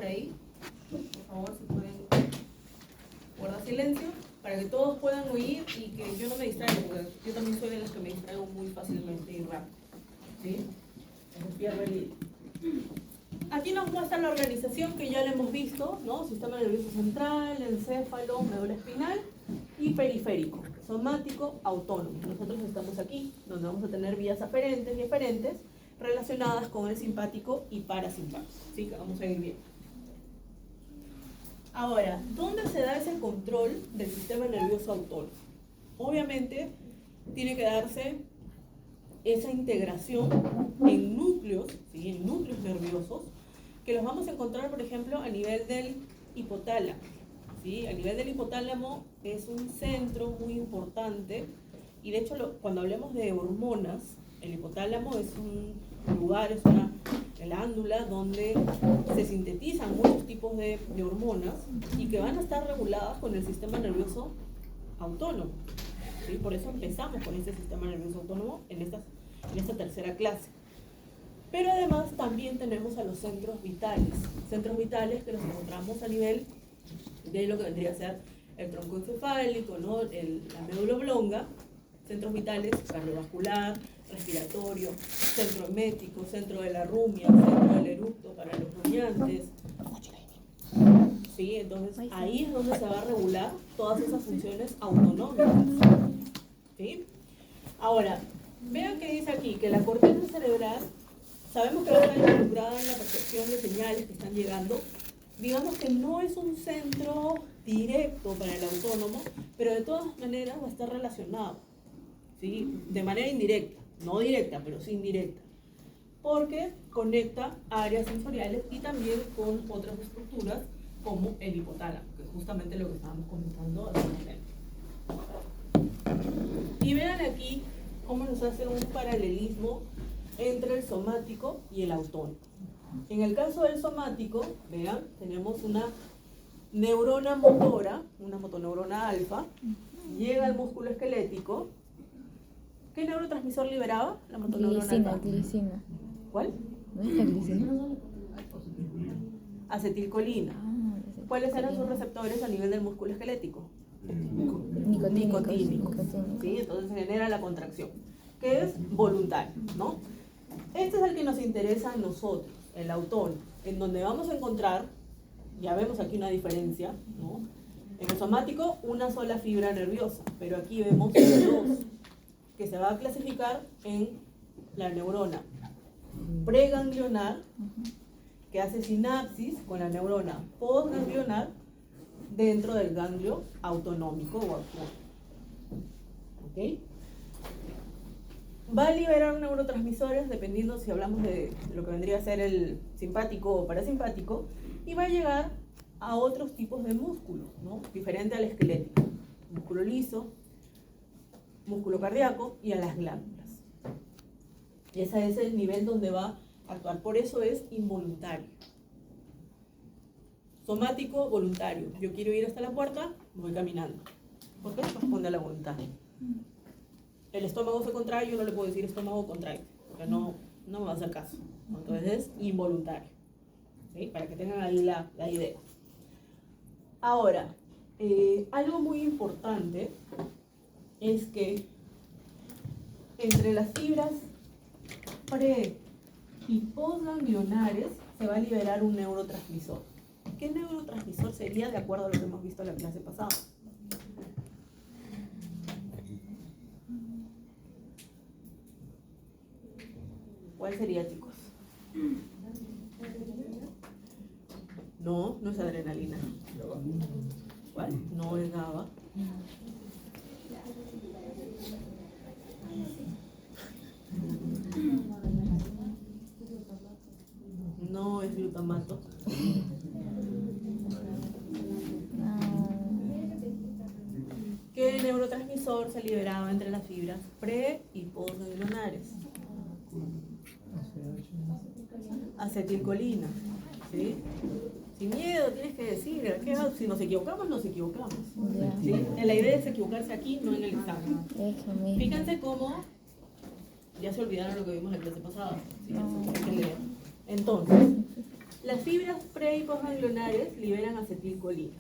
ahí. Por favor, si pueden guardar silencio para que todos puedan oír y que yo no me distraiga, porque yo también soy de las que me distraigo muy fácilmente y rápido. ¿Sí? Pierdo el hilo. Aquí nos muestra la organización que ya la hemos visto, ¿no? Sistema nervioso central, encéfalo, médula espinal y periférico, somático, autónomo. Nosotros estamos aquí, donde vamos a tener vías aferentes y eferentes relacionadas con el simpático y parasimpático. ¿Sí? Que vamos a ir viendo. Ahora, ¿dónde se da ese control del sistema nervioso autónomo? Obviamente, tiene que darse esa integración en núcleos, ¿sí? En núcleos nerviosos, que los vamos a encontrar, por ejemplo, a nivel del hipotálamo. ¿Sí? A nivel del hipotálamo es un centro muy importante, y de hecho cuando hablemos de hormonas, el hipotálamo es un lugar, es una glándula donde se sintetizan muchos tipos de hormonas y que van a estar reguladas con el sistema nervioso autónomo. ¿Sí? Por eso empezamos con este sistema nervioso autónomo en esta tercera clase. Pero además también tenemos a los centros vitales que los encontramos a nivel de lo que vendría a ser el tronco encefálico, ¿no? La médula oblonga, centros vitales cardiovascular, respiratorio, centro emético, centro de la rumia, centro del eructo para los rumiantes. ¿Sí? Entonces ahí es donde se va a regular todas esas funciones autonómicas. ¿Sí? Ahora, vean que dice aquí que la corteza cerebral, sabemos que va a estar involucrada en la percepción de señales que están llegando. Digamos que no es un centro directo para el autónomo, pero de todas maneras va a estar relacionado, ¿sí? De manera indirecta, no directa, pero sí indirecta, porque conecta áreas sensoriales y también con otras estructuras como el hipotálamo, que es justamente lo que estábamos comentando hace un momento. Y vean aquí cómo nos hace un paralelismo entre el somático y el autónomo. En el caso del somático, vean, tenemos una neurona motora, una motoneurona alfa, llega al músculo esquelético. ¿Qué neurotransmisor liberaba la motoneurona alfa? Glicina. ¿Cuál? ¿No es la glicina? Acetilcolina. ¿Cuáles eran sus receptores a nivel del músculo esquelético? Nicotínicos. ¿Sí? Entonces se genera la contracción, que es voluntario, ¿no? Este es el que nos interesa a nosotros, el autónomo, en donde vamos a encontrar, ya vemos aquí una diferencia, ¿no? En el somático, una sola fibra nerviosa, pero aquí vemos dos, que se va a clasificar en la neurona preganglionar, que hace sinapsis con la neurona postganglionar dentro del ganglio autonómico o autónomo. ¿Ok? Va a liberar neurotransmisores dependiendo si hablamos de lo que vendría a ser el simpático o parasimpático, y va a llegar a otros tipos de músculos, ¿no? Diferente al esquelético, músculo liso, músculo cardíaco y a las glándulas. Ese es el nivel donde va a actuar, por eso es involuntario. Somático, voluntario. Yo quiero ir hasta la puerta, voy caminando. ¿Por qué? Corresponde a la voluntad. El estómago se contrae, yo no le puedo decir estómago contrae, porque no me va a hacer caso. Entonces es involuntario. ¿Sí? Para que tengan ahí la idea. Ahora, algo muy importante es que entre las fibras pre y postganglionares se va a liberar un neurotransmisor. ¿Qué neurotransmisor sería de acuerdo a lo que hemos visto en la clase pasada? ¿Cuál sería, chicos? No es adrenalina. ¿Cuál? No es GABA. No es glutamato. ¿Qué neurotransmisor se liberaba entre las fibras pre y postganglionares? Acetilcolina. ¿Sí? Sin miedo, tienes que decir, si nos equivocamos, nos equivocamos. ¿Sí? La idea es equivocarse aquí, no en el examen. Fíjense cómo ya se olvidaron lo que vimos en la clase pasada. ¿Sí? Entonces, Las fibras pre y postganglionares liberan acetilcolina,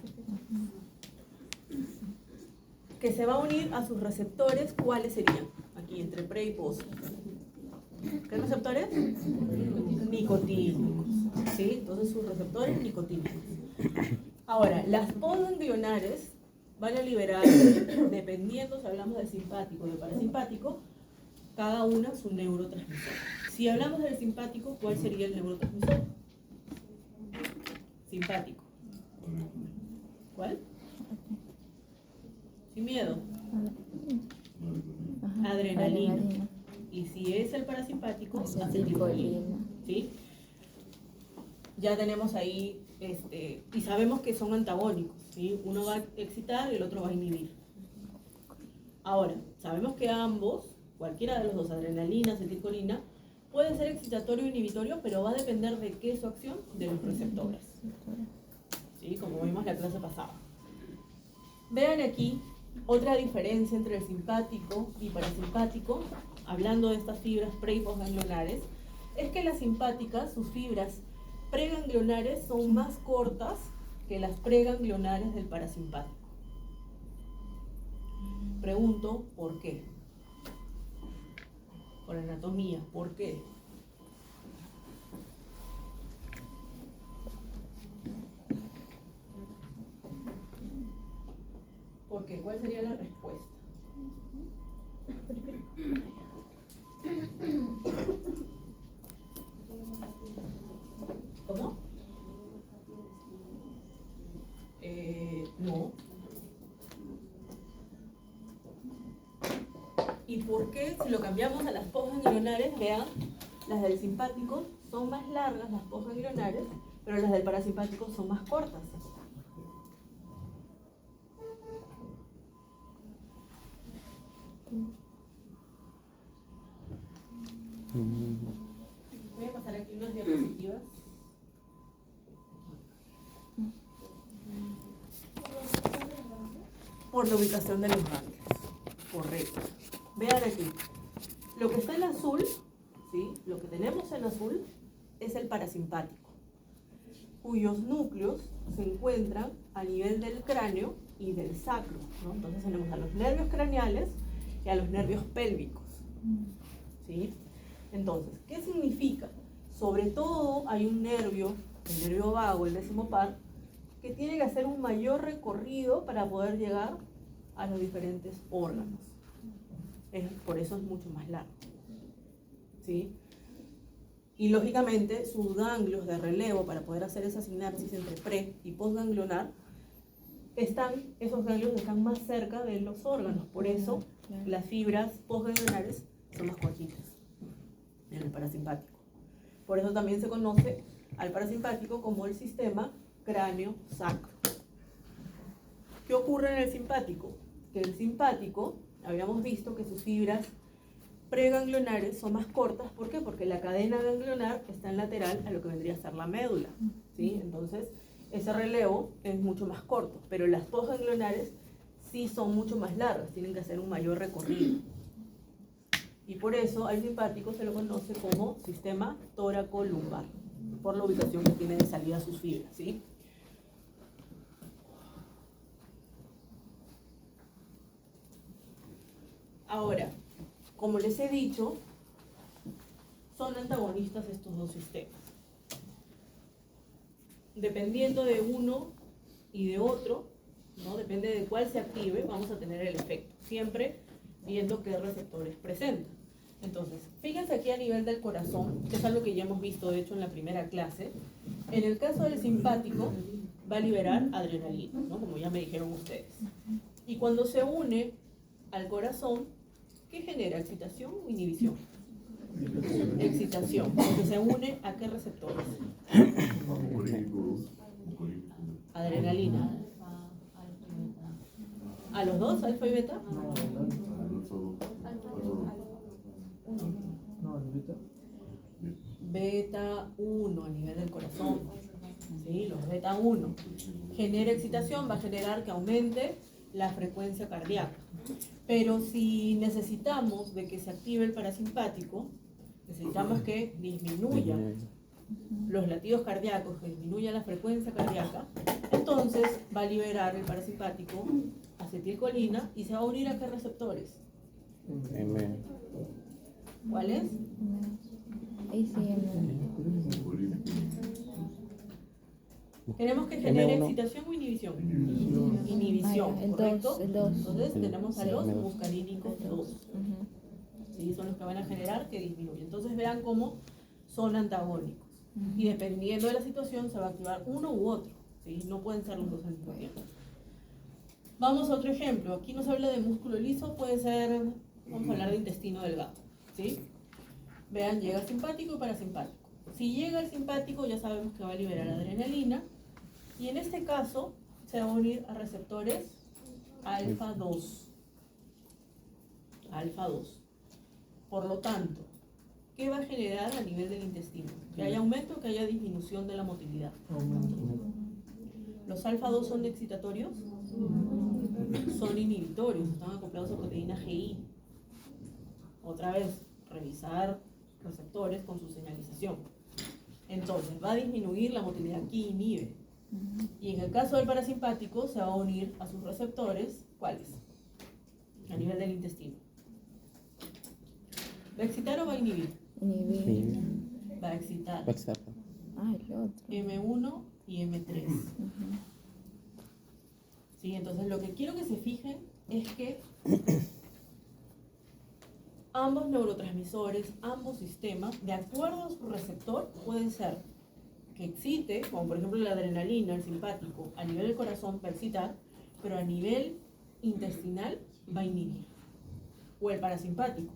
que se va a unir a sus receptores. ¿Cuáles serían? Aquí, entre pre y post. ¿Qué receptores? Nicotínicos. ¿Sí? Entonces sus receptores nicotínicos. Ahora, las postganglionares van a liberar, dependiendo si hablamos del simpático y del parasimpático, cada una su neurotransmisor. Si hablamos del simpático, ¿cuál sería el neurotransmisor? Simpático. ¿Cuál? Sin miedo. Adrenalina. Y si es el parasimpático, acetilcolina. ¿Sí? Ya tenemos ahí, y sabemos que son antagónicos, ¿sí? Uno va a excitar y el otro va a inhibir. Ahora, sabemos que ambos, cualquiera de los dos, adrenalina, acetilcolina, puede ser excitatorio o inhibitorio, pero va a depender de qué es su acción, de los receptores. ¿Sí? Como vimos la clase pasada. Vean aquí otra diferencia entre el simpático y parasimpático, hablando de estas fibras pre y postganglionares, es que las simpáticas, sus fibras preganglionares son más cortas que las preganglionares del parasimpático. Pregunto, ¿por qué? Por anatomía, ¿por qué? ¿Por qué? ¿Cuál sería la respuesta? ¿Cómo? No. ¿Y por qué? Si lo cambiamos a las postganglionares, vean, las del simpático son más largas, las postganglionares, pero las del parasimpático son más cortas. Voy a pasar aquí unas diapositivas. Por la ubicación de los ganglios. Correcto. Vean aquí. Lo que está en azul, ¿sí? Lo que tenemos en azul es el parasimpático, cuyos núcleos se encuentran a nivel del cráneo y del sacro, ¿no? Entonces tenemos a los nervios craneales y a los nervios pélvicos. ¿Sí? Entonces, ¿qué significa? Sobre todo hay un nervio, el nervio vago, el décimo par, que tiene que hacer un mayor recorrido para poder llegar a los diferentes órganos. Por eso es mucho más largo. ¿Sí? Y lógicamente sus ganglios de relevo para poder hacer esa sinapsis entre pre y postganglionar, esos ganglios están más cerca de los órganos. Por eso las fibras postganglionares son más cortitas en el parasimpático. Por eso también se conoce al parasimpático como el sistema cráneo-sacro. ¿Qué ocurre en el simpático? Que el simpático, habíamos visto que sus fibras preganglionares son más cortas. ¿Por qué? Porque la cadena ganglionar está en lateral a lo que vendría a ser la médula, ¿sí? Entonces, ese relevo es mucho más corto, pero las postganglionares sí son mucho más largas, tienen que hacer un mayor recorrido. Y por eso al simpático se lo conoce como sistema tóraco-lumbar, por la ubicación que tiene de salida sus fibras, ¿sí? Ahora, como les he dicho, son antagonistas estos dos sistemas. Dependiendo de uno y de otro, ¿no? Depende de cuál se active, vamos a tener el efecto, siempre viendo qué receptores presentan. Entonces, fíjense aquí a nivel del corazón, que es algo que ya hemos visto de hecho en la primera clase. En el caso del simpático, va a liberar adrenalina, ¿no? Como ya me dijeron ustedes. Y cuando se une al corazón, ¿qué genera? ¿Excitación o inhibición? Excitación. Porque se une a qué receptores? Adrenalina. ¿A los dos, alfa y beta? Beta 1 a nivel del corazón. ¿Sí? Los beta 1. Genera excitación, va a generar que aumente la frecuencia cardíaca. Pero si necesitamos de que se active el parasimpático, necesitamos que disminuya los latidos cardíacos, que disminuya la frecuencia cardíaca, entonces va a liberar el parasimpático acetilcolina y se va a unir a qué receptores. M. ¿Cuáles? Tenemos que generar M1. excitación o inhibición. Inhibición, el ¿correcto? 2, el 2. Entonces tenemos a Sí. los M2. muscarínicos 2. ¿Sí? Son los que van a generar que disminuye. Entonces vean cómo son antagónicos. Y dependiendo de la situación se va a activar uno u otro. ¿Sí? No pueden ser los dos al mismo tiempo. Vamos a otro ejemplo. Aquí nos habla de músculo liso, puede ser, vamos a hablar de intestino delgado. ¿Sí? Vean, llega simpático y parasimpático. Si llega el simpático ya sabemos que va a liberar adrenalina y en este caso se va a unir a receptores alfa 2. Alfa 2. Por lo tanto, ¿qué va a generar a nivel del intestino? Que haya aumento o que haya disminución de la motilidad. ¿Los alfa 2 son excitatorios? Son inhibitorios, están acoplados a proteína GI. Otra vez, revisar receptores con su señalización. Entonces, va a disminuir la motilidad que inhibe. Y en el caso del parasimpático, se va a unir a sus receptores, ¿cuáles? A nivel del intestino. ¿Va a excitar o va a inhibir? Inhibir. Va a excitar. WhatsApp. Ah, el otro. M1 y M3. ¿Sí? Entonces, lo que quiero que se fijen es que ambos neurotransmisores, ambos sistemas, de acuerdo a su receptor, pueden ser que excite, como por ejemplo la adrenalina, el simpático, a nivel del corazón va a excitar, pero a nivel intestinal va a inhibir. O el parasimpático.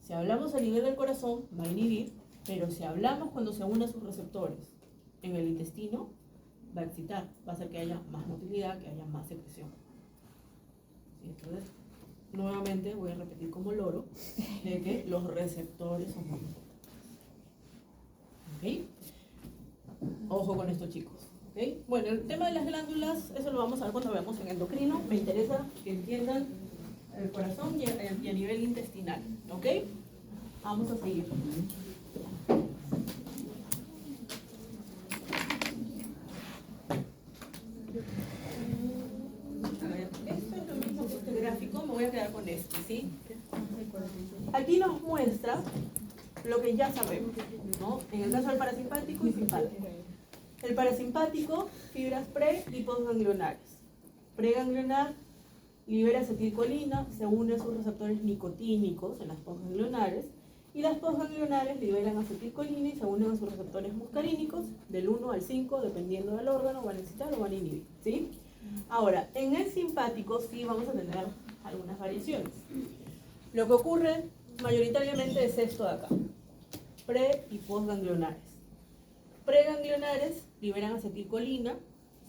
Si hablamos a nivel del corazón, va a inhibir, pero si hablamos cuando se unen sus receptores en el intestino, va a excitar, va a hacer que haya más motilidad, que haya más secreción. ¿Sí? Entonces, nuevamente voy a repetir como loro de que los receptores son muy importantes. ¿Ok? Ojo con esto, chicos. ¿Ok? Bueno, el tema de las glándulas, eso lo vamos a ver cuando veamos en endocrino. Me interesa que entiendan el corazón y a nivel intestinal. ¿Ok? Vamos a seguir. A ver, esto es lo mismo que este gráfico, me voy a quedar con este, ¿sí? Aquí nos muestra lo que ya sabemos, ¿no? En el caso del parasimpático y simpático. El parasimpático, fibras pre y postganglionares. Preganglionar libera acetilcolina, se une a sus receptores nicotínicos en las postganglionares, y las postganglionares liberan acetilcolina y se unen a sus receptores muscarínicos, del 1 al 5, dependiendo del órgano, van a excitar o van a inhibir, ¿sí? Ahora, en el simpático sí vamos a tener algunas variaciones. Lo que ocurre mayoritariamente es esto de acá, pre y postganglionares. Preganglionares liberan acetilcolina,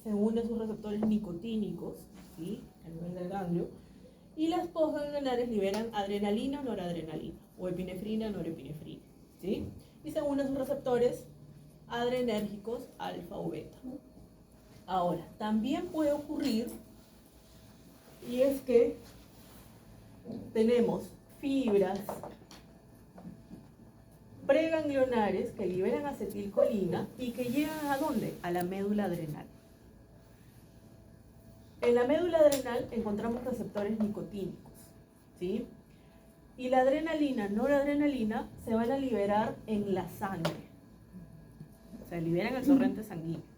se unen a sus receptores nicotínicos, ¿sí? A nivel del ganglio, y las postganglionares liberan adrenalina o noradrenalina, o epinefrina o norepinefrina, ¿sí? Y se unen a sus receptores adrenérgicos alfa o beta. Ahora, también puede ocurrir, y es que tenemos fibras preganglionares que liberan acetilcolina y que llegan ¿a dónde? A la médula adrenal. En la médula adrenal encontramos receptores nicotínicos, ¿sí? Y la adrenalina, noradrenalina, se van a liberar en la sangre. O sea, liberan el torrente sanguíneo.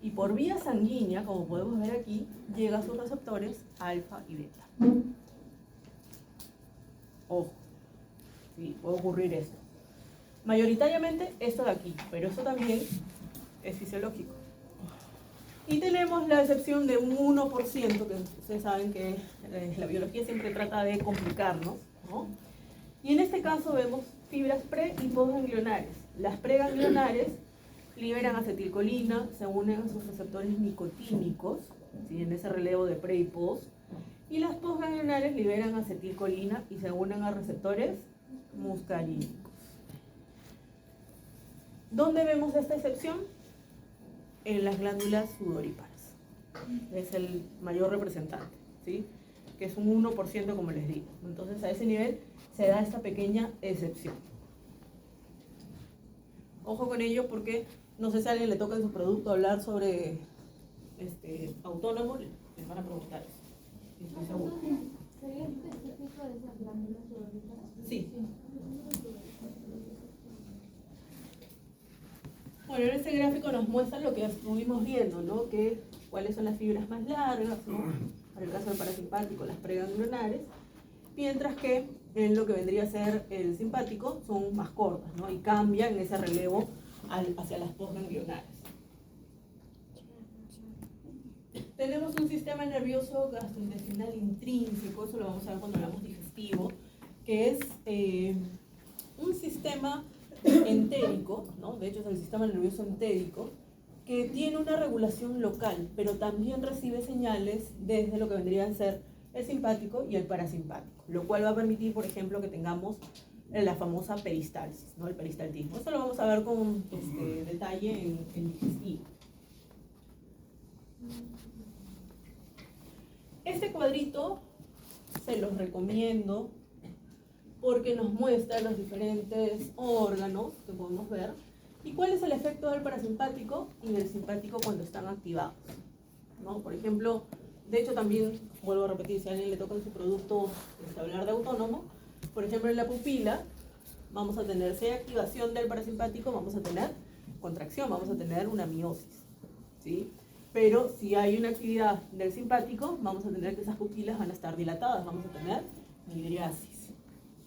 Y por vía sanguínea, como podemos ver aquí, llega a sus receptores alfa y beta. Ojo, ¿sí? Puede ocurrir esto. Mayoritariamente esto de aquí, pero eso también es fisiológico. Y tenemos la excepción de un 1%, que ustedes saben que la biología siempre trata de complicarnos, ¿no? Y en este caso vemos fibras pre y postganglionares. Las preganglionares liberan acetilcolina, se unen a sus receptores nicotínicos, ¿sí? En ese relevo de pre y post. Y las postganglionares liberan acetilcolina y se unen a receptores muscarínicos. ¿Dónde vemos esta excepción? En las glándulas sudoríparas. Es el mayor representante, ¿sí? Que es un 1% como les digo. Entonces a ese nivel se da esta pequeña excepción. Ojo con ello porque no sé si a alguien le toca en su producto hablar sobre autónomo, les van a preguntar eso. Estoy segura. ¿Sería específico de esas glándulas sudoríparas? Sí. Bueno, en este gráfico nos muestra lo que estuvimos viendo, ¿no? Que cuáles son las fibras más largas, ¿no? Para el caso del parasimpático, las preganglionares, mientras que en lo que vendría a ser el simpático son más cortas, ¿no? Y cambian ese relevo hacia las postganglionares. Tenemos un sistema nervioso gastrointestinal intrínseco, eso lo vamos a ver cuando hablamos digestivo, que es un sistema entérico, ¿no? De hecho es el sistema nervioso entérico, que tiene una regulación local, pero también recibe señales desde lo que vendría a ser el simpático y el parasimpático, lo cual va a permitir, por ejemplo, que tengamos la famosa peristalsis, ¿no? El peristaltismo. Eso lo vamos a ver con detalle en digestivo. Este cuadrito se los recomiendo porque nos muestra los diferentes órganos que podemos ver y cuál es el efecto del parasimpático y del simpático cuando están activados, ¿no? Por ejemplo, de hecho también, vuelvo a repetir, si a alguien le toca en su producto hablar de autónomo, por ejemplo en la pupila vamos a tener, si hay activación del parasimpático, vamos a tener contracción, vamos a tener una miosis, ¿sí? Pero si hay una actividad del simpático, vamos a tener que esas pupilas van a estar dilatadas, vamos a tener midriasis.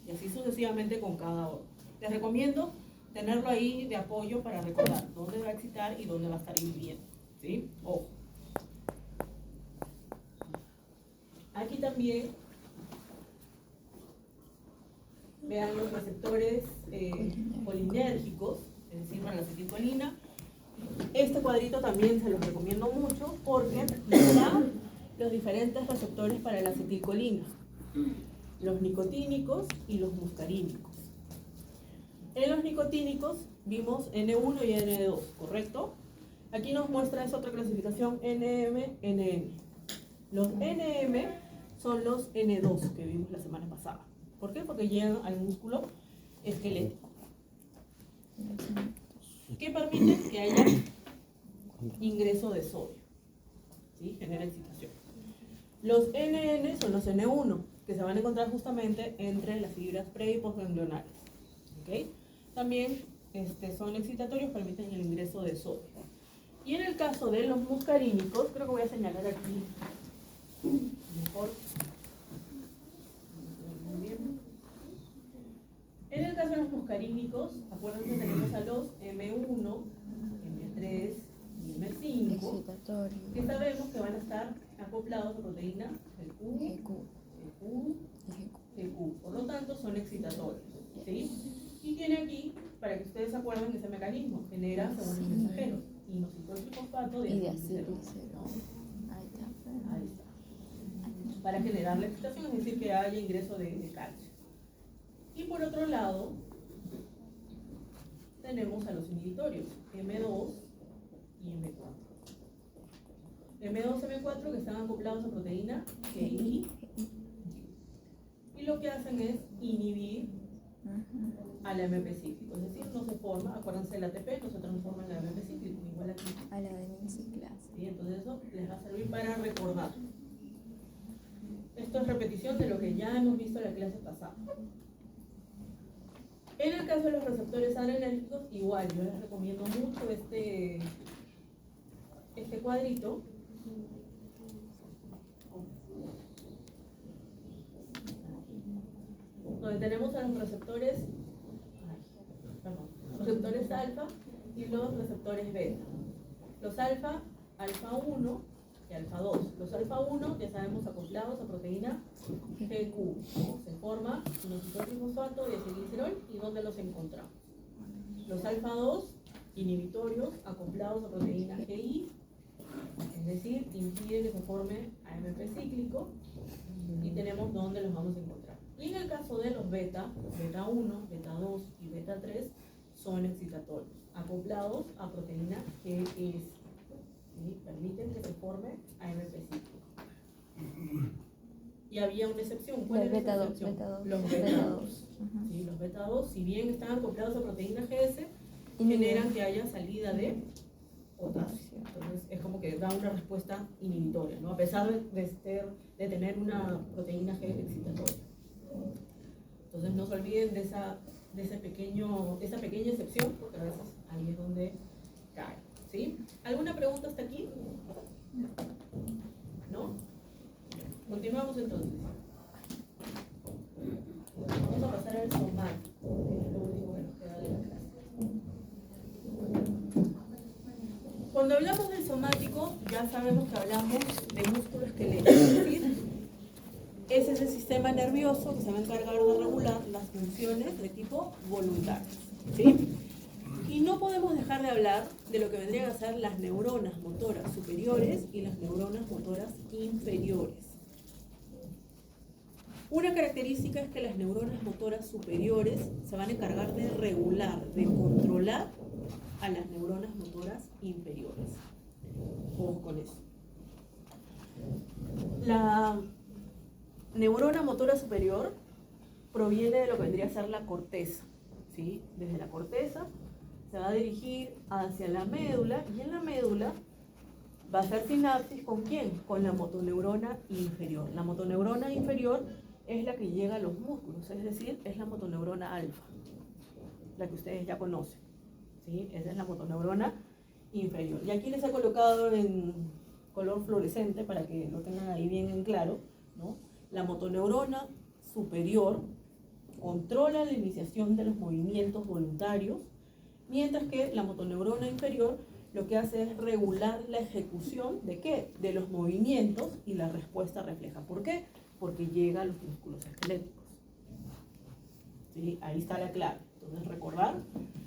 Y así sucesivamente con cada órgano. Les recomiendo tenerlo ahí de apoyo para recordar dónde va a excitar y dónde va a estar inhibiendo, ¿sí? Ojo. Aquí también vean los receptores colinérgicos, es decir, para la acetilcolina. Este cuadrito también se los recomiendo mucho porque nos da los diferentes receptores para la acetilcolina, los nicotínicos y los muscarínicos. En los nicotínicos vimos N1 y N2, ¿correcto? Aquí nos muestra esa otra clasificación NM, NN. Los NM son los N2 que vimos la semana pasada. ¿Por qué? Porque llegan al músculo esquelético. ¿Qué permite? Que haya ingreso de sodio, ¿sí? Genera excitación. Los NN son los N1, que se van a encontrar justamente entre las fibras pre y postganglionares, ¿ok? También son excitatorios, permiten el ingreso de sodio. Y en el caso de los muscarínicos, creo que voy a señalar aquí mejor. Muy bien. En el caso de los muscarínicos, acuérdense que tenemos a los M1, M3 y M5, que sabemos que van a estar acoplados a proteína GQ. Por lo tanto, son excitatorios, ¿sí? Y tiene aquí, para que ustedes se acuerden de ese mecanismo, genera segundos mensajeros, inositol-trifosfato Y de acetilcolina. Ahí está. Ahí está. Para generar la excitación, es decir, que haya ingreso de calcio. Y por otro lado, tenemos a los inhibitorios, M2 y M4. M2 y M4 que están acoplados a proteína GI. Y lo que hacen es inhibir al AMP cíclico, es decir, no se forma, acuérdense del ATP, no se transforma en el AMP cíclico, igual aquí. A la demenciclasa. ¿Sí? Entonces eso les va a servir para recordar. Esto es repetición de lo que ya hemos visto en la clase pasada. En el caso de los receptores adrenérgicos, igual, yo les recomiendo mucho este cuadrito. Donde tenemos a los receptores alfa y los receptores beta. Los alfa 1 y alfa 2. Los alfa 1 ya sabemos acoplados a proteína GQ, ¿no? Se forma inositol-trifosfato y acetilglicerol. ¿Y dónde los encontramos? Los alfa 2 inhibitorios acoplados a proteína GI, es decir, impide que se forme AMP cíclico, y tenemos dónde los vamos a encontrar. Y en el caso de los beta 1, beta 2 y beta 3 son excitatorios, acoplados a proteína GS, ¿sí? Permiten que se forme AMP cíclico. Y había una excepción. ¿Cuál era esa excepción? Los beta 2. ¿Sí? Los beta 2, si bien están acoplados a proteína GS, generan que haya salida de potasio. Entonces es como que da una respuesta inhibitoria, ¿no? A pesar de tener una proteína G excitatoria. Entonces no se olviden de esa pequeña excepción, porque a veces ahí es donde cae. ¿Sí? ¿Alguna pregunta hasta aquí? ¿No? Continuamos entonces. Vamos a pasar al somático, que es lo último que nos queda de la clase. Cuando hablamos del somático, ya sabemos que hablamos de músculo esquelético, es decir, ese es el sistema nervioso que se va a encargar de regular las funciones de tipo voluntario, ¿sí? Y no podemos dejar de hablar de lo que vendrían a ser las neuronas motoras superiores y las neuronas motoras inferiores. Una característica es que las neuronas motoras superiores se van a encargar de regular, de controlar a las neuronas motoras inferiores. Ojo con eso. La neurona motora superior proviene de lo que vendría a ser la corteza, ¿sí? Desde la corteza se va a dirigir hacia la médula y en la médula va a hacer sinapsis ¿con quién? Con la motoneurona inferior. La motoneurona inferior es la que llega a los músculos, es decir, es la motoneurona alfa, la que ustedes ya conocen, ¿sí? Esa es la motoneurona inferior. Y aquí les he colocado en color fluorescente para que lo tengan ahí bien en claro, ¿no? La motoneurona superior controla la iniciación de los movimientos voluntarios, mientras que la motoneurona inferior lo que hace es regular la ejecución ¿de qué? De los movimientos y la respuesta refleja. ¿Por qué? Porque llega a los músculos esqueléticos. ¿Sí? Ahí está la clave. Entonces recordar,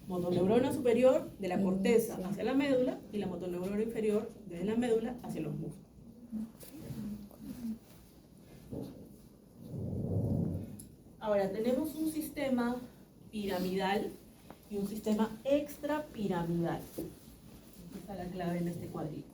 motoneurona superior de la corteza hacia la médula y la motoneurona inferior desde la médula hacia los músculos. Ahora tenemos un sistema piramidal y un sistema extrapiramidal. Aquí está la clave en este cuadrito.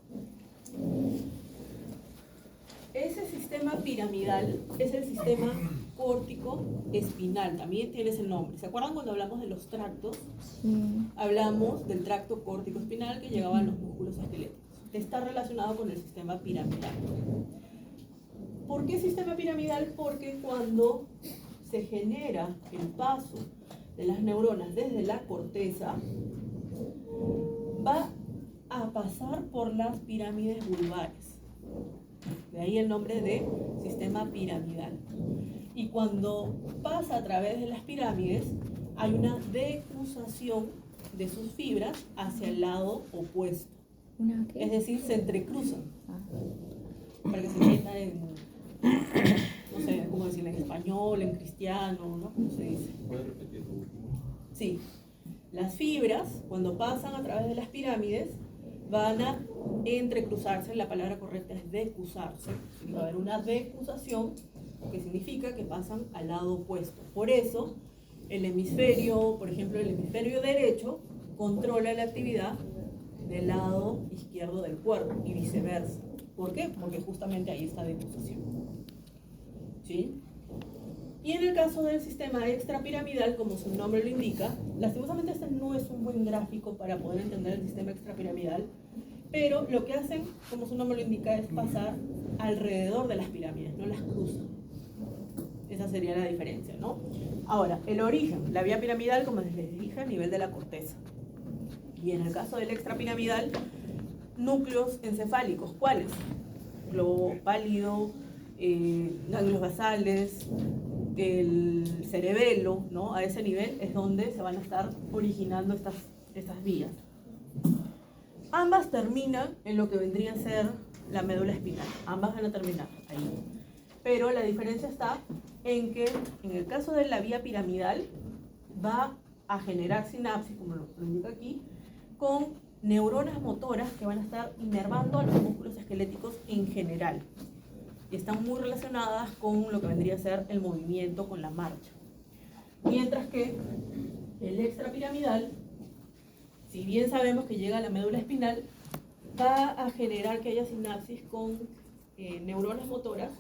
Ese sistema piramidal es el sistema córtico espinal, también tiene ese nombre. ¿Se acuerdan cuando hablamos de los tractos? Sí. Hablamos del tracto córtico espinal que llegaba a los músculos esqueléticos. Está relacionado con el sistema piramidal. ¿Por qué sistema piramidal? Porque cuando se genera el paso de las neuronas desde la corteza, va a pasar por las pirámides vulvares. De ahí el nombre de sistema piramidal. Y cuando pasa a través de las pirámides, hay una decruzación de sus fibras hacia el lado opuesto. ¿Una qué? Es decir, se entrecruzan. Ah. Para que se entienda en, no sé, cómo decirlo, en español, en cristiano, ¿no? ¿Cómo se dice? ¿Puedes repetir lo último? Sí. Las fibras, cuando pasan a través de las pirámides, van a entrecruzarse. La palabra correcta es decruzarse. Va a haber una decruzación, que significa que pasan al lado opuesto. Por eso, el hemisferio, por ejemplo, el hemisferio derecho, controla la actividad del lado izquierdo del cuerpo y viceversa. ¿Por qué? Porque justamente ahí está decruzación. ¿Sí? Y en el caso del sistema extrapiramidal, como su nombre lo indica, lastimosamente este no es un buen gráfico para poder entender el sistema extrapiramidal, pero lo que hacen, como su nombre lo indica, es pasar alrededor de las pirámides, no las cruzan. Esa sería la diferencia, ¿no? Ahora, el origen, la vía piramidal, como les dije, a nivel de la corteza. Y en el caso del extrapiramidal, núcleos encefálicos, ¿cuáles? Globo pálido, ganglios basales, el cerebelo, ¿no? A ese nivel es donde se van a estar originando estas vías. Ambas terminan en lo que vendría a ser la médula espinal. Ambas van a terminar ahí. Pero la diferencia está en que en el caso de la vía piramidal va a generar sinapsis, como lo indica aquí, con neuronas motoras que van a estar inervando a los músculos esqueléticos en general. Y están muy relacionadas con lo que vendría a ser el movimiento, con la marcha. Mientras que el extrapiramidal, si bien sabemos que llega a la médula espinal, va a generar que haya sinapsis con neuronas motoras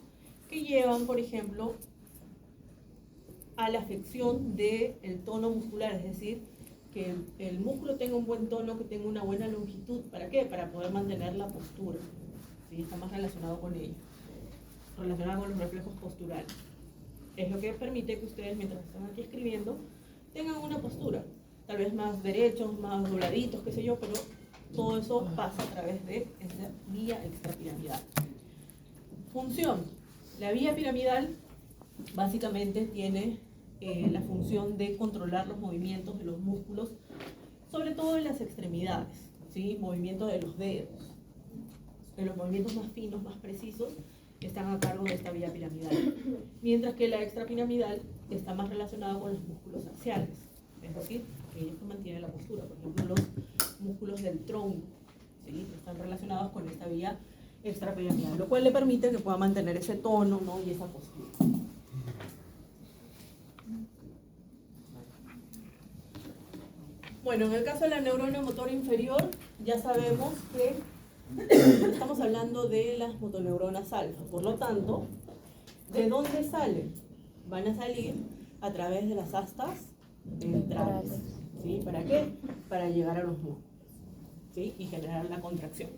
que llevan, por ejemplo, a la afección del tono muscular, es decir, que el músculo tenga un buen tono, que tenga una buena longitud. ¿Para qué? Para poder mantener la postura. ¿Sí? Está más relacionado con ello, relacionado con los reflejos posturales. Es lo que permite que ustedes, mientras están aquí escribiendo, tengan una postura, tal vez más derechos, más dobladitos, qué sé yo, pero todo eso pasa a través de esa vía extrapiramidal. Función. La vía piramidal básicamente tiene la función de controlar los movimientos de los músculos, sobre todo en las extremidades, ¿sí? Movimiento de los dedos. En los movimientos más finos, más precisos, están a cargo de esta vía piramidal. Mientras que la extrapiramidal está más relacionada con los músculos axiales, es decir, aquellos que mantienen la postura. Por ejemplo, los músculos del tronco, ¿sí? Están relacionados con esta vía extrapiramidal, lo cual le permite que pueda mantener ese tono, ¿no? Y esa postura. Bueno, en el caso de la neurona motora inferior, ya sabemos que estamos hablando de las motoneuronas alfa. Por lo tanto, ¿de dónde salen? Van a salir a través de las astas ventrales. ¿Sí? ¿Para qué? Para llegar a los músculos, ¿sí? Y generar la contracción.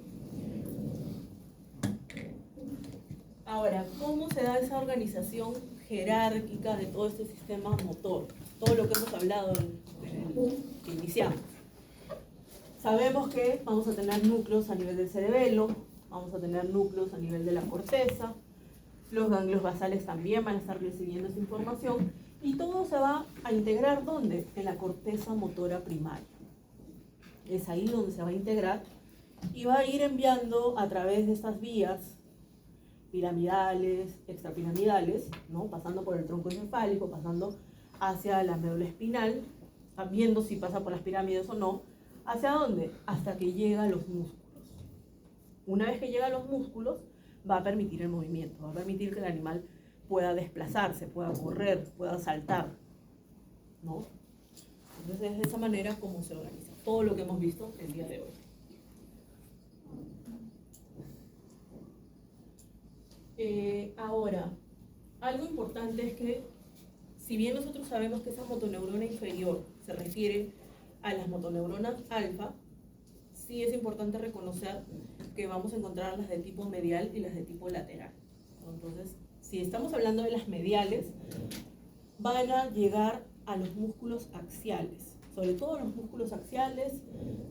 Ahora, ¿cómo se da esa organización jerárquica de todo este sistema motor? Todo lo que hemos hablado que iniciamos. Sabemos que vamos a tener núcleos a nivel del cerebelo, vamos a tener núcleos a nivel de la corteza, los ganglios basales también van a estar recibiendo esa información y todo se va a integrar, ¿dónde? En la corteza motora primaria. Es ahí donde se va a integrar y va a ir enviando a través de estas vías piramidales, extrapiramidales, ¿no? Pasando por el tronco encefálico, pasando hacia la médula espinal, viendo si pasa por las pirámides o no. ¿Hacia dónde? Hasta que llega a los músculos. Una vez que llega a los músculos, va a permitir el movimiento, va a permitir que el animal pueda desplazarse, pueda correr, pueda saltar, ¿no? Entonces es de esa manera como se organiza todo lo que hemos visto el día de hoy. Ahora, algo importante es que, si bien nosotros sabemos que esa motoneurona inferior se refiere a las motoneuronas alfa, sí es importante reconocer que vamos a encontrar las de tipo medial y las de tipo lateral. Entonces, si estamos hablando de las mediales, van a llegar a los músculos axiales, sobre todo los músculos axiales,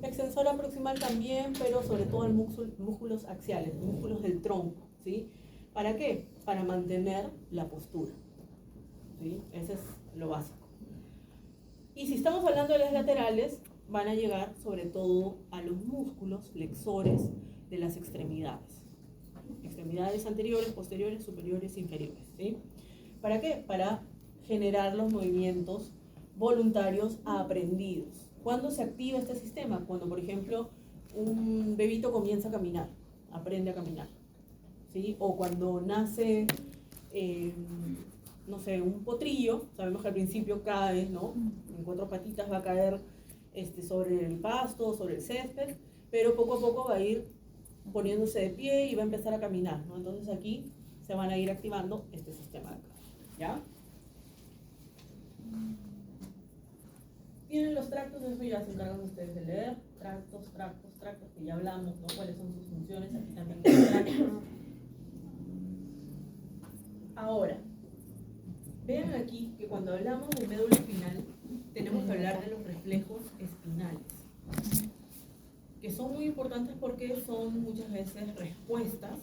extensora proximal también, pero sobre todo músculos axiales, músculos del tronco, ¿sí? ¿Para qué? Para mantener la postura, ¿sí? Ese es lo básico. Y si estamos hablando de las laterales, van a llegar sobre todo a los músculos flexores de las extremidades. Extremidades anteriores, posteriores, superiores, inferiores, ¿sí? ¿Para qué? Para generar los movimientos voluntarios aprendidos. ¿Cuándo se activa este sistema? Cuando, por ejemplo, un bebito comienza a caminar, aprende a caminar, ¿sí? O cuando nace, no sé, un potrillo, sabemos que al principio cae, ¿no? En 4 patitas va a caer sobre el pasto, sobre el césped, pero poco a poco va a ir poniéndose de pie y va a empezar a caminar, ¿no? Entonces aquí se van a ir activando este sistema de acá, ¿ya? Tienen los tractos, eso ya se encargan ustedes de leer, tractos, que ya hablamos, ¿no? Cuáles son sus funciones, aquí también hay tractos. Ahora, vean aquí que cuando hablamos de médula espinal, tenemos que hablar de los reflejos espinales, que son muy importantes porque son muchas veces respuestas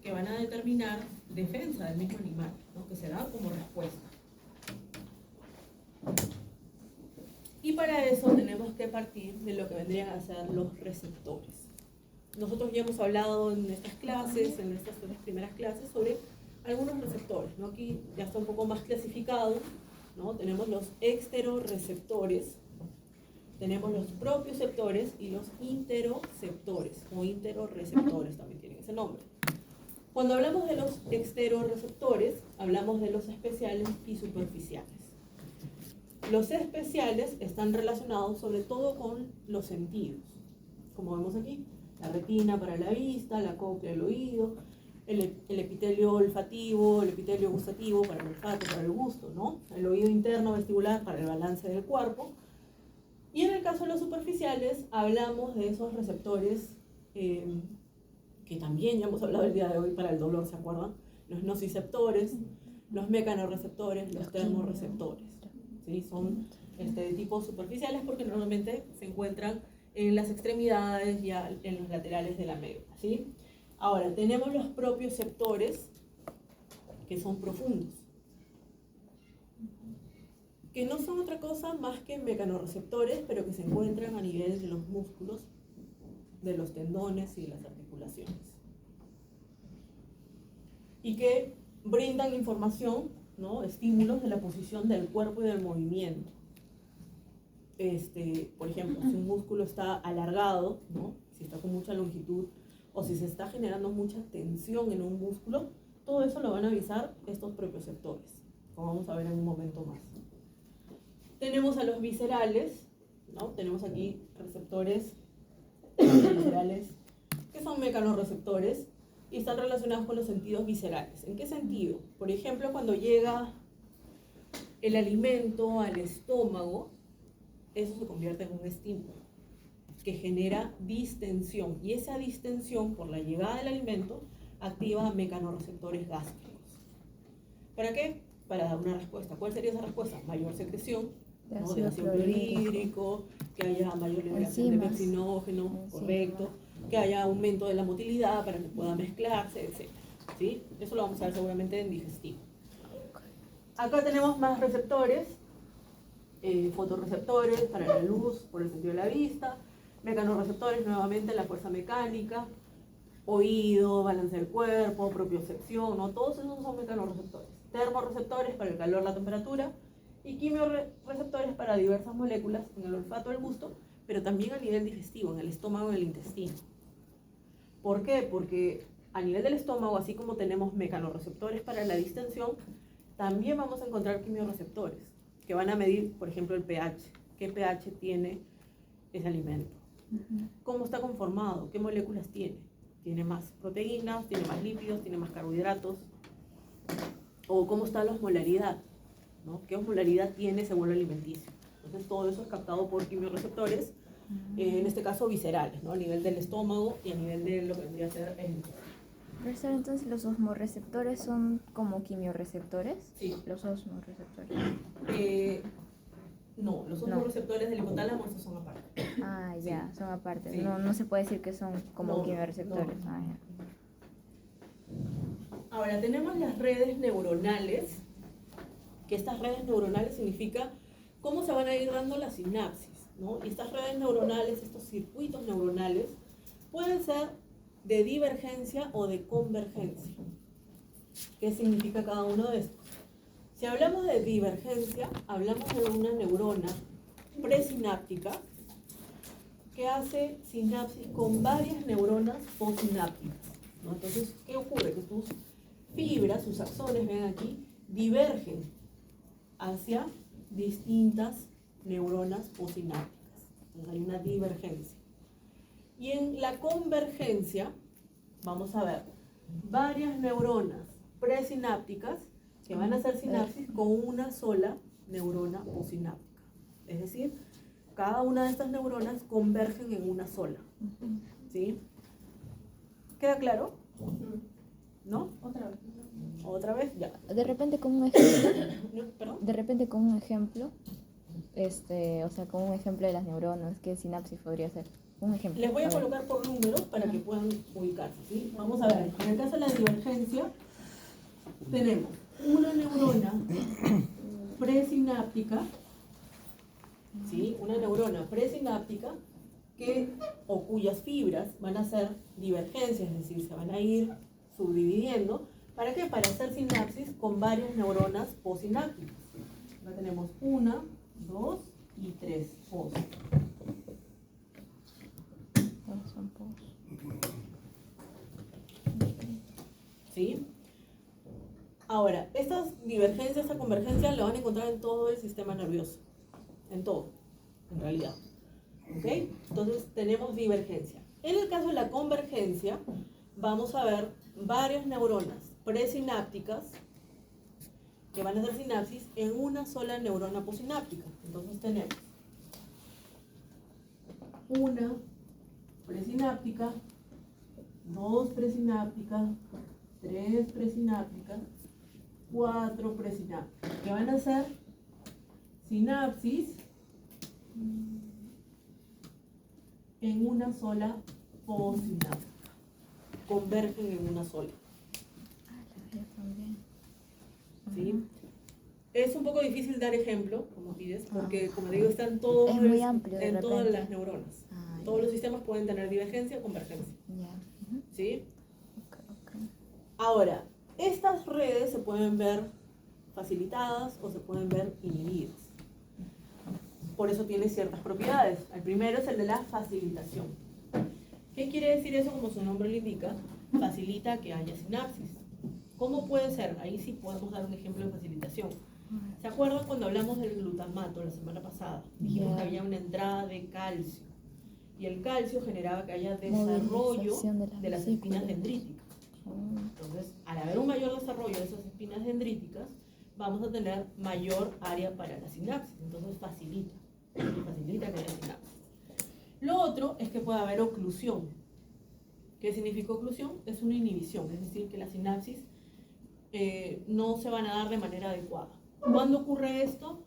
que van a determinar defensa del mismo animal, ¿no? Que se da como respuesta. Y para eso tenemos que partir de lo que vendrían a ser los receptores. Nosotros ya hemos hablado en estas clases, en estas 3 primeras clases, sobre algunos receptores, ¿no? Aquí ya está un poco más clasificado, ¿no? Tenemos los exteroreceptores, tenemos los propioceptores y los interoceptores, o interoreceptores también tienen ese nombre. Cuando hablamos de los exteroreceptores, hablamos de los especiales y superficiales. Los especiales están relacionados sobre todo con los sentidos, como vemos aquí, la retina para la vista, la cóclea del oído, el epitelio olfativo, el epitelio gustativo para el olfato, para el gusto, ¿no? El oído interno vestibular para el balance del cuerpo, Y en el caso de los superficiales, hablamos de esos receptores que también ya hemos hablado el día de hoy para el dolor, ¿se acuerdan? Los nociceptores, los mecanorreceptores, los termorreceptores. ¿Sí? Son de tipo superficiales porque normalmente se encuentran en las extremidades y en los laterales de la médula. ¿Sí? Ahora, tenemos los propioceptores, que son profundos, que no son otra cosa más que mecanorreceptores, pero que se encuentran a nivel de los músculos, de los tendones y de las articulaciones. Y que brindan información, ¿no? Estímulos de la posición del cuerpo y del movimiento. Por ejemplo, si un músculo está alargado, ¿no? Si está con mucha longitud, o si se está generando mucha tensión en un músculo, todo eso lo van a avisar estos propioceptores, como vamos a ver en un momento más. Tenemos a los viscerales, ¿no? Tenemos aquí receptores viscerales que son mecanorreceptores y están relacionados con los sentidos viscerales. ¿En qué sentido? Por ejemplo, cuando llega el alimento al estómago, eso se convierte en un estímulo que genera distensión, y esa distensión por la llegada del alimento activa mecanorreceptores gástricos. ¿Para qué? Para dar una respuesta. ¿Cuál sería esa respuesta? Mayor secreción, ¿no? De ácido clorhídrico, que haya mayor liberación de pepsinógeno, correcto, que haya aumento de la motilidad para que pueda mezclarse, etc. ¿Sí? Eso lo vamos a ver seguramente en digestivo. Acá tenemos más receptores, fotorreceptores para la luz por el sentido de la vista, mecanorreceptores nuevamente la fuerza mecánica, oído, balance del cuerpo, propiocepción, ¿no? Todos esos son mecanorreceptores. Termorreceptores para el calor, la temperatura, y quimiorreceptores para diversas moléculas en el olfato, el gusto, pero también a nivel digestivo, en el estómago y el intestino. ¿Por qué? Porque a nivel del estómago, así como tenemos mecanorreceptores para la distensión, también vamos a encontrar quimiorreceptores que van a medir, por ejemplo, el pH. ¿Qué pH tiene ese alimento? ¿Cómo está conformado? ¿Qué moléculas tiene? ¿Tiene más proteínas? ¿Tiene más lípidos? ¿Tiene más carbohidratos? ¿O cómo está la osmolaridad? ¿No? ¿Qué osmolaridad tiene ese bolo alimenticio? Entonces todo eso es captado por quimiorreceptores, en este caso viscerales, ¿no? A nivel del estómago y a nivel de lo que vendría a ser el intestino. Profesor, entonces los osmorreceptores son como quimiorreceptores. Sí. Los osmorreceptores. No, los osmorreceptores del hipotálamo esos son aparte. Ah, ya, Sí. son aparte. Sí. No se puede decir que son como No, quimiorreceptores. no. Ah, ya. Ahora, tenemos las redes neuronales, que estas redes neuronales significa cómo se van a ir dando las sinapsis, ¿no? Y estas redes neuronales, estos circuitos neuronales, pueden ser de divergencia o de convergencia. ¿Qué significa cada uno de estos? Si hablamos de divergencia, hablamos de una neurona presináptica que hace sinapsis con varias neuronas postsinápticas, ¿no? Entonces, ¿qué ocurre? Que tus fibras, sus axones, ven aquí, divergen hacia distintas neuronas postsinápticas. Entonces hay una divergencia. Y en la convergencia, vamos a ver varias neuronas presinápticas que van a hacer sinapsis con una sola neurona postsináptica. Es decir, cada una de estas neuronas convergen en una sola. ¿Sí? ¿Queda claro? ¿No? Otra vez. ¿Otra vez? Ya. De repente con un ejemplo, ¿No? ¿Perdón? de repente con un ejemplo, o sea, con un ejemplo de las neuronas, ¿qué sinapsis podría ser? Un ejemplo. Les voy a ver. colocar por números para que puedan ubicarse, ¿sí? Vamos a ver, en el caso de la divergencia, tenemos una neurona presináptica, ¿sí? Una neurona presináptica o cuyas fibras van a hacer divergencias, es decir, se van a ir subdividiendo. ¿Para qué? Para hacer sinapsis con varias neuronas postsinápticas. Acá tenemos 1, 2 y 3 pos. Son pos. ¿Sí? Ahora, estas divergencias, esta convergencia la van a encontrar en todo el sistema nervioso. En todo, en realidad. ¿Ok? Entonces tenemos divergencia. En el caso de la convergencia, vamos a ver varias neuronas presinápticas que van a hacer sinapsis en una sola neurona postsináptica. Entonces tenemos una presináptica, 2 presinápticas, 3 presinápticas, 4 presinápticas, que van a ser sinapsis en una sola postsináptica. Convergen en una sola. ¿Sí? Es un poco difícil dar ejemplo, como pides, porque como digo, están todos Es muy amplio de en todas repente. las neuronas. Ah, Todos ya. los sistemas pueden tener divergencia o convergencia. Ya. Ujú. ¿Sí? Ok. Ahora, estas redes se pueden ver facilitadas o se pueden ver inhibidas. Por eso tiene ciertas propiedades. El primero es el de la facilitación. ¿Qué quiere decir eso? Como su nombre lo indica, facilita que haya sinapsis. ¿Cómo puede ser? Ahí sí podemos dar un ejemplo de facilitación. ¿Se acuerdan cuando hablamos del glutamato la semana pasada? Dijimos que había una entrada de calcio. Y el calcio generaba que haya desarrollo Movilización de las espinas vesículas. dendríticas. Entonces, al haber un mayor desarrollo de esas espinas dendríticas, vamos a tener mayor área para la sinapsis. Entonces, facilita que haya sinapsis. Lo otro es que puede haber oclusión. ¿Qué significa oclusión? Es una inhibición, es decir, que la sinapsis no se van a dar de manera adecuada. ¿Cuándo ocurre esto?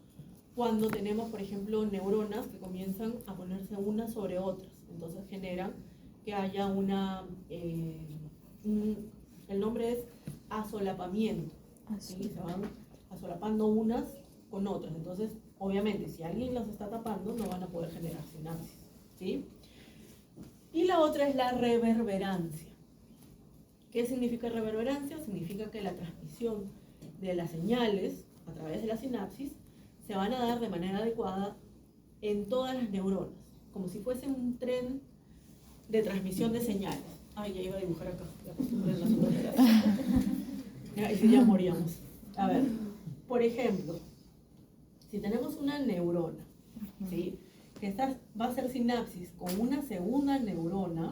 Cuando tenemos, por ejemplo, neuronas que comienzan a ponerse unas sobre otras. Entonces generan que haya el nombre es asolapamiento. ¿Sí? Se van asolapando unas con otras. Entonces, obviamente, si alguien las está tapando, no van a poder generar sinapsis. ¿Sí? Y la otra es la reverberancia. ¿Qué significa reverberancia? Significa que la transmisión de las señales a través de la sinapsis se van a dar de manera adecuada en todas las neuronas, como si fuese un tren de transmisión de señales. Ay, ya iba a dibujar acá, la costumbre de las otras. Ahí sí ya moríamos. A ver, por ejemplo, si tenemos una neurona, ¿sí? Que esta va a hacer sinapsis con una segunda neurona,